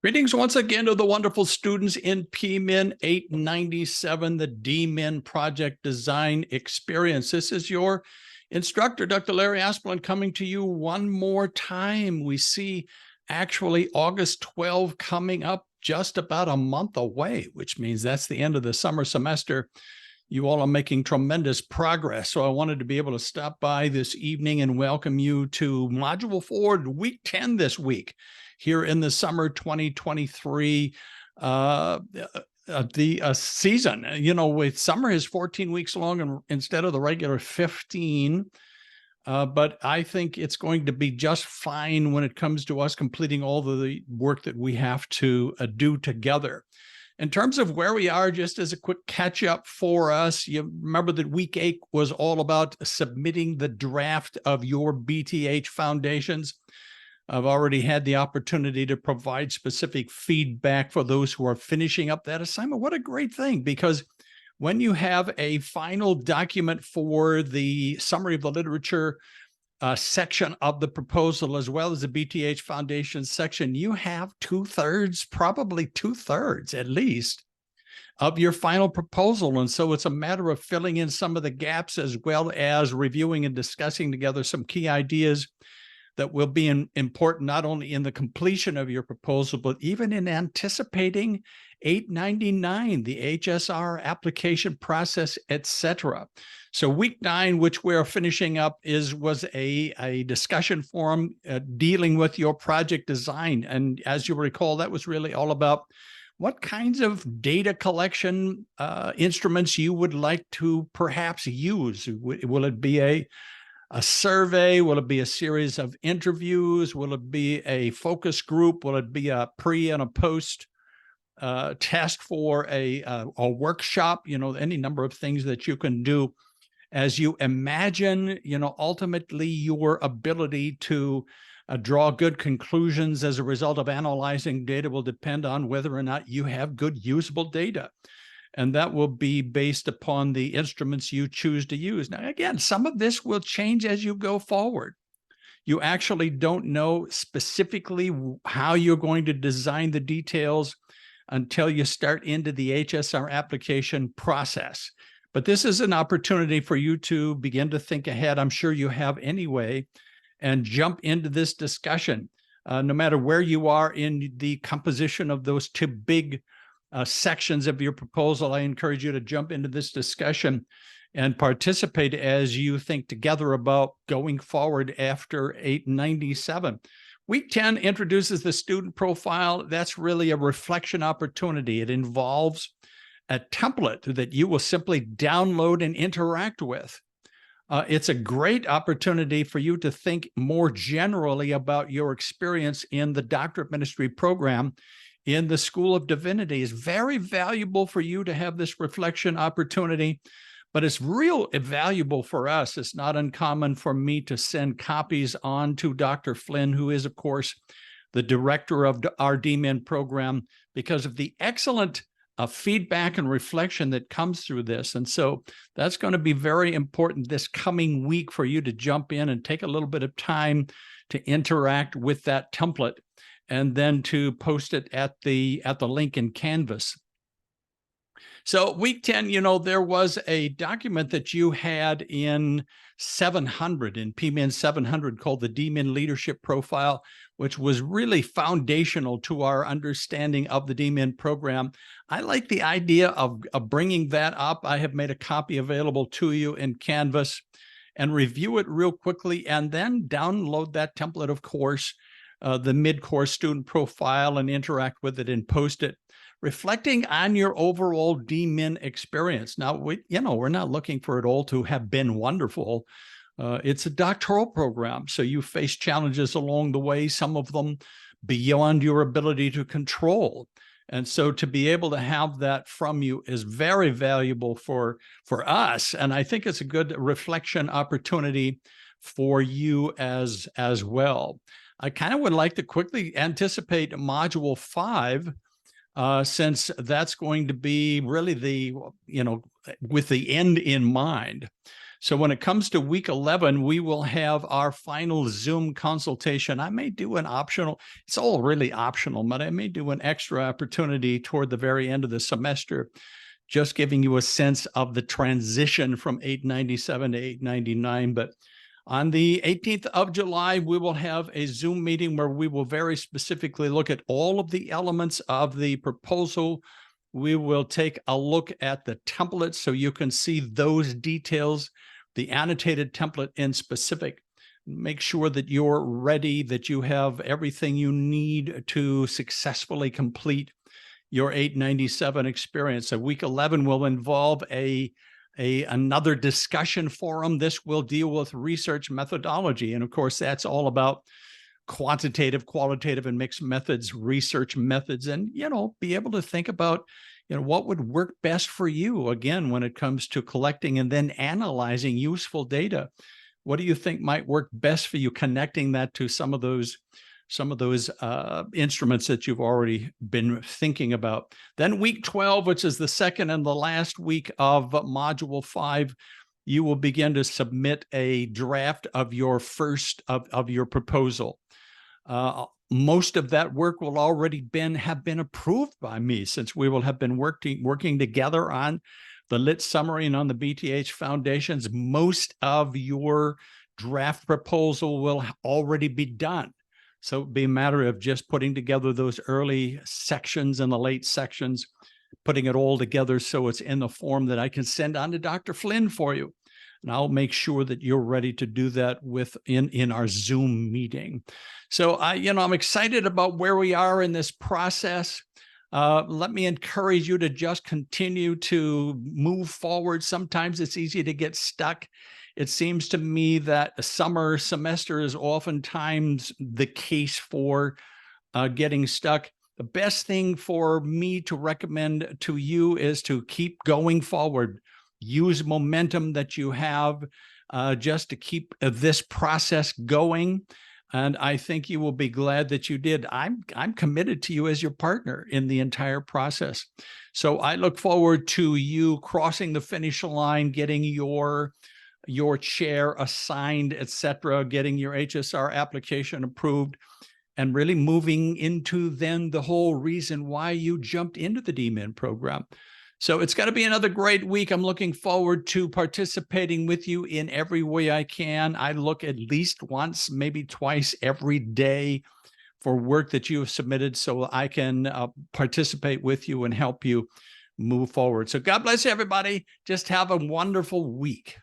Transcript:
Greetings once again to the wonderful students in PMIN897, the DMin Project Design Experience. This is your instructor, Dr. Larry Asplund, coming to you one more time. We see actually August 12 coming up just about a month away, which means that's the end of the summer semester. You all are making tremendous progress. So I wanted to be able to stop by this evening and welcome you to Module 4, Week 10 this week, here in the summer 2023 season. You know, with summer is 14 weeks long and instead of the regular 15. But I think it's going to be just fine when it comes to us completing all the work that we have to do together. In terms of where we are, just as a quick catch up for us, you remember that week 8 was all about submitting the draft of your BTH foundations. I've already had the opportunity to provide specific feedback for those who are finishing up that assignment. What a great thing, because when you have a final document for the summary of the literature section of the proposal, as well as the BTH Foundation section, you have 2/3, probably 2/3 at least, of your final proposal. And so it's a matter of filling in some of the gaps, as well as reviewing and discussing together some key ideas that will be important not only in the completion of your proposal, but even in anticipating 899, the HSR application process, etc. So week 9, which we're finishing up, was a discussion forum dealing with your project design. And as you recall, that was really all about what kinds of data collection instruments you would like to perhaps use. Will it be a survey? Will it be a series of interviews? Will it be a focus group? Will it be a pre and a post test for a workshop? You know, any number of things that you can do as you imagine, you know, ultimately your ability to draw good conclusions as a result of analyzing data will depend on whether or not you have good usable data. And that will be based upon the instruments you choose to use. Now, again, some of this will change as you go forward. You actually don't know specifically how you're going to design the details until you start into the HSR application process. But this is an opportunity for you to begin to think ahead. I'm sure you have anyway, and jump into this discussion. No matter where you are in the composition of those two big sections of your proposal, I encourage you to jump into this discussion and participate as you think together about going forward after 897. Week 10 introduces the student profile. That's really a reflection opportunity. It involves a template that you will simply download and interact with. It's a great opportunity for you to think more generally about your experience in the Doctor of Ministry program in the School of Divinity. It's very valuable for you to have this reflection opportunity, but it's real valuable for us. It's not uncommon for me to send copies on to Dr. Flynn, who is, of course, the director of our DMin program, because of the excellent feedback and reflection that comes through this. And so that's going to be very important this coming week for you to jump in and take a little bit of time to interact with that template, and then to post it at the link in Canvas. So week 10, you know, there was a document that you had in 700, in PMIN 700, called the DMin Leadership Profile, which was really foundational to our understanding of the DMin program. I like the idea of bringing that up. I have made a copy available to you in Canvas, and review it real quickly, and then download that template, of course, the mid-course student profile, and interact with it and post it, reflecting on your overall DMin experience. Now, we're not looking for it all to have been wonderful. It's a doctoral program, so you face challenges along the way, some of them beyond your ability to control. And so to be able to have that from you is very valuable for us. And I think it's a good reflection opportunity for you as well. I kind of would like to quickly anticipate Module 5, since that's going to be really with the end in mind. So when it comes to week 11, we will have our final Zoom consultation. I may do an optional, it's all really optional, but I may do an extra opportunity toward the very end of the semester, just giving you a sense of the transition from 897 to 899. But on the 18th of July, we will have a Zoom meeting where we will very specifically look at all of the elements of the proposal. We will take a look at the templates so you can see those details, the annotated template in specific. Make sure that you're ready, that you have everything you need to successfully complete your 897 experience. So week 11 will involve another discussion forum. This will deal with research methodology. And of course, that's all about quantitative, qualitative, and mixed methods, research methods, and, be able to think about, what would work best for you, again, when it comes to collecting and then analyzing useful data. What do you think might work best for you, connecting that to some of those instruments that you've already been thinking about. Then week 12, which is the second and the last week of module 5, you will begin to submit a draft of your first of your proposal. Most of that work will already have been approved by me, since we will have been working together on the lit summary and on the BTH foundations. Most of your draft proposal will already be done. So it'd be a matter of just putting together those early sections and the late sections, putting it all together so it's in the form that I can send on to Dr. Flynn for you. And I'll make sure that you're ready to do that in our Zoom meeting. So I'm excited about where we are in this process. Let me encourage you to just continue to move forward. Sometimes it's easy to get stuck. It seems to me that a summer semester is oftentimes the case for getting stuck. The best thing for me to recommend to you is to keep going forward. Use momentum that you have just to keep this process going. And I think you will be glad that you did. I'm committed to you as your partner in the entire process. So I look forward to you crossing the finish line, getting your chair assigned, etc., getting your HSR application approved, and really moving into then the whole reason why you jumped into the DMin program. So it's going to be another great week. I'm looking forward to participating with you in every way I can. I look at least once, maybe twice every day for work that you have submitted so I can participate with you and help you move forward. So God bless everybody. Just have a wonderful week.